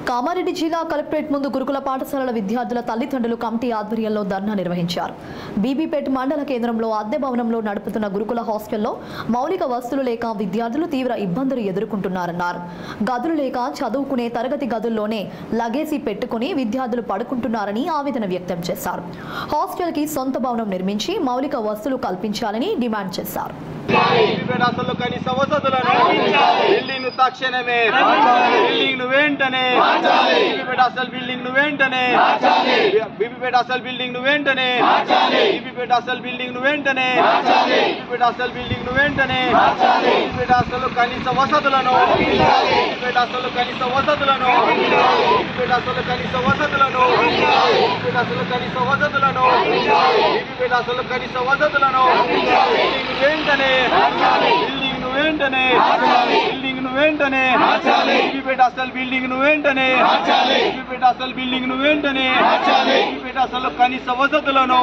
కామారెడ్డి జిల్లా కలెక్టరేట్ ముందు గురుకుల పాఠశాలల విద్యార్థుల తల్లిదండ్రులు కమిటీ ఆధ్వర్యంలో ధర్నా నిర్వహించారు. బీబీపేట్ మండల కేంద్రంలో అద్దె భవనంలో నడుపుతున్న గురుకుల హాస్టల్లో మౌలిక వసతులు లేక విద్యార్థులు తీవ్ర ఇబ్బందులు ఎదుర్కొంటున్నారన్నారు. గదులు లేక చదువుకునే తరగతి గదుల్లోనే లగేజీ పెట్టుకుని విద్యార్థులు పడుకుంటున్నారని ఆవేదన వ్యక్తం చేశారు. హాస్టల్కి సొంత భవనం నిర్మించి మౌలిక వసతులు కల్పించాలని డిమాండ్ చేశారు. కనీస వసతులను బిల్డింగ్ తక్షణమే బిల్డింగ్ వెంటనే అసలు బిల్డింగ్ వెంటనే బీబీపేట అసలు బిల్డింగ్ వెంటనే బీబీపేట అసలు బిల్డింగ్ వెంటనే బీబీపేట అసలు బిల్డింగ్ వెంటనే బీబీపేట అసలు కనీస వసతులను బీబీపేట అసలు కనీస వసతులను బీబీపేట అసలు కనీస వసతులను బీబీపేట అసలు కనీస వసతులను బీబీపేట అసలు కనీస వసతులను బిల్డింగ్ వెంటనే బిల్డింగ్ వెంటనే బిల్డింగ్ వెంటనే బీబీపేట అసలు బిల్డింగ్ వెంటనే బీబీపేట అసలు బిల్డింగ్ వెంటనే బీబీపేట అసలు కనీస వసతులను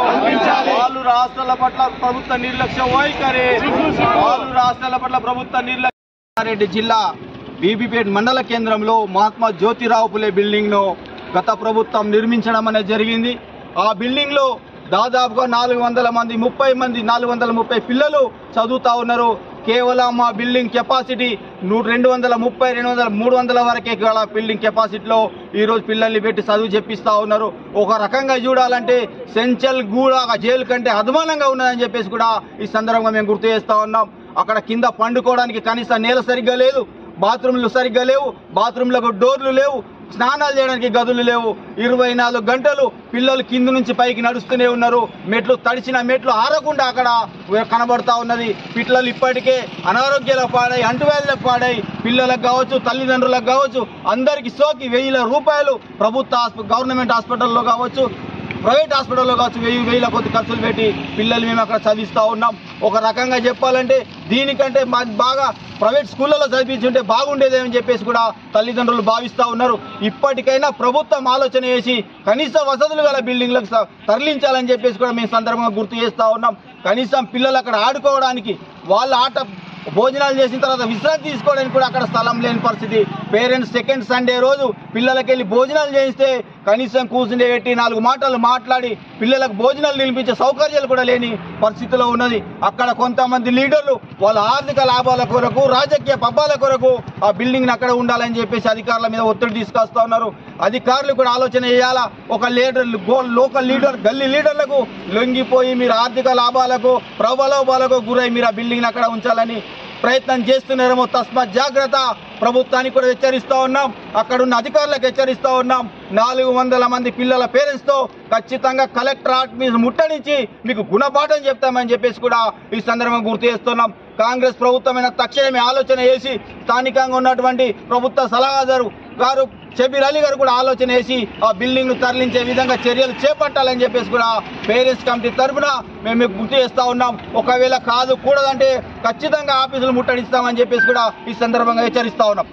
వాళ్ళు రాష్ట్రాల పట్ల ప్రభుత్వ నిర్లక్ష్య వైఖరి వాళ్ళు రాష్ట్రాల పట్ల ప్రభుత్వ నిర్లక్ష్య. కామారెడ్డి జిల్లా బీబీపేట మండల కేంద్రంలో మహాత్మా జ్యోతిరావు పులే బిల్డింగ్ ను గత ప్రభుత్వం నిర్మించడం అనేది జరిగింది. ఆ బిల్డింగ్ లో దాదాపుగా 400 మంది 430 పిల్లలు చదువుతా ఉన్నారు. కేవలం మా బిల్డింగ్ కెపాసిటీ 230-300 వరకే బిల్డింగ్ కెపాసిటీలో ఈరోజు పిల్లల్ని పెట్టి చదువు చెప్పిస్తా ఉన్నారు. ఒక రకంగా చూడాలంటే సెంచల్ గూడ జైలు కంటే అధ్వానంగా ఉన్నదని చెప్పేసి కూడా ఈ సందర్భంగా మేము గుర్తు చేస్తా ఉన్నాం. అక్కడ కింద పండుకోవడానికి కనీసం నేల సరిగ్గా లేదు, బాత్రూమ్లు సరిగ్గా లేవు, బాత్రూంలకు డోర్లు లేవు, స్నానాలు చేయడానికి గదులు లేవు. 24 గంటలు పిల్లలు కింద నుంచి పైకి నడుస్తూనే ఉన్నారు. మెట్లు తడిచిన మెట్లు ఆరకుండా అక్కడ కనబడతా ఉన్నది. పిల్లలు ఇప్పటికే అనారోగ్యాలకు పాడై అంటువ్యాధులకు పాడై పిల్లలకు కావచ్చు తల్లిదండ్రులకు కావచ్చు అందరికీ సోకి 1000 రూపాయలు ప్రభుత్వ గవర్నమెంట్ హాస్పిటల్లో కావచ్చు ప్రైవేట్ హాస్పిటల్లో కావచ్చు 1000 కొద్ది ఖర్చులు పెట్టి పిల్లలు మేము అక్కడ చదివిస్తూ ఉన్నాం. ఒక రకంగా చెప్పాలంటే దీనికంటే బాగా ప్రైవేట్ స్కూళ్ళలో చదివించుంటే బాగుండేదేమని చెప్పేసి కూడా తల్లిదండ్రులు భావిస్తూ ఉన్నారు. ఇప్పటికైనా ప్రభుత్వం ఆలోచన చేసి కనీస వసతులు గల బిల్డింగ్లకు తరలించాలని చెప్పేసి కూడా మేము సందర్భంగా గుర్తు చేస్తూ ఉన్నాం. కనీసం పిల్లలు అక్కడ ఆడుకోవడానికి వాళ్ళ భోజనాలు చేసిన తర్వాత విశ్రాంతి తీసుకోవడానికి కూడా అక్కడ స్థలం లేని పరిస్థితి. పేరెంట్స్ సెకండ్ సండే రోజు పిల్లలకి వెళ్ళి భోజనాలు చేయిస్తే కనీసం కూర్చుని పెట్టి 4 మాటలు మాట్లాడి పిల్లలకు భోజనాలు నిలిపించే సౌకర్యాలు కూడా లేని పరిస్థితిలో ఉన్నది. అక్కడ కొంతమంది లీడర్లు వాళ్ళ ఆర్థిక లాభాల కొరకు రాజకీయ పబ్బాల కొరకు ఆ బిల్డింగ్ని అక్కడ ఉండాలని చెప్పేసి అధికారుల మీద ఒత్తిడి తీసుకొస్తా ఉన్నారు. అధికారులు కూడా ఆలోచన చేయాలా. ఒక లోకల్ లీడర్ గల్లీ లీడర్లకు లొంగిపోయి మీరు ఆర్థిక లాభాలకు ప్రబలోభాలకు గురై మీరు ఆ బిల్డింగ్ని అక్కడ ఉంచాలని ప్రయత్నం చేస్తున్నారేమో. తస్మాత్ జాగ్రత్త. ప్రభుత్వానికి కూడా హెచ్చరిస్తూ ఉన్నాం, అక్కడున్న అధికారులకు హెచ్చరిస్తూ ఉన్నాం. 400 మంది పిల్లల పేరెంట్స్తో ఖచ్చితంగా కలెక్టర్ ఆఫీస్ ముట్టడించి మీకు గుణపాఠం చెప్తామని చెప్పేసి కూడా ఈ సందర్భంగా గుర్తు చేస్తున్నాం. కాంగ్రెస్ ప్రభుత్వమైన తక్షణమే ఆలోచన చేసి స్థానికంగా ఉన్నటువంటి ప్రభుత్వ సలహాదారు గారు షబీర్ అలీ గారు కూడా ఆలోచన చేసి ఆ బిల్డింగ్ను తరలించే విధంగా చర్యలు చేపట్టాలని చెప్పేసి కూడా పేరెంట్స్ కమిటీ తరఫున మేము గుర్తు చేస్తూ ఉన్నాం. ఒకవేళ కూడదంటే ఖచ్చితంగా ఆఫీసులు ముట్టడిస్తామని చెప్పేసి కూడా ఈ సందర్భంగా హెచ్చరిస్తా ఉన్నాం.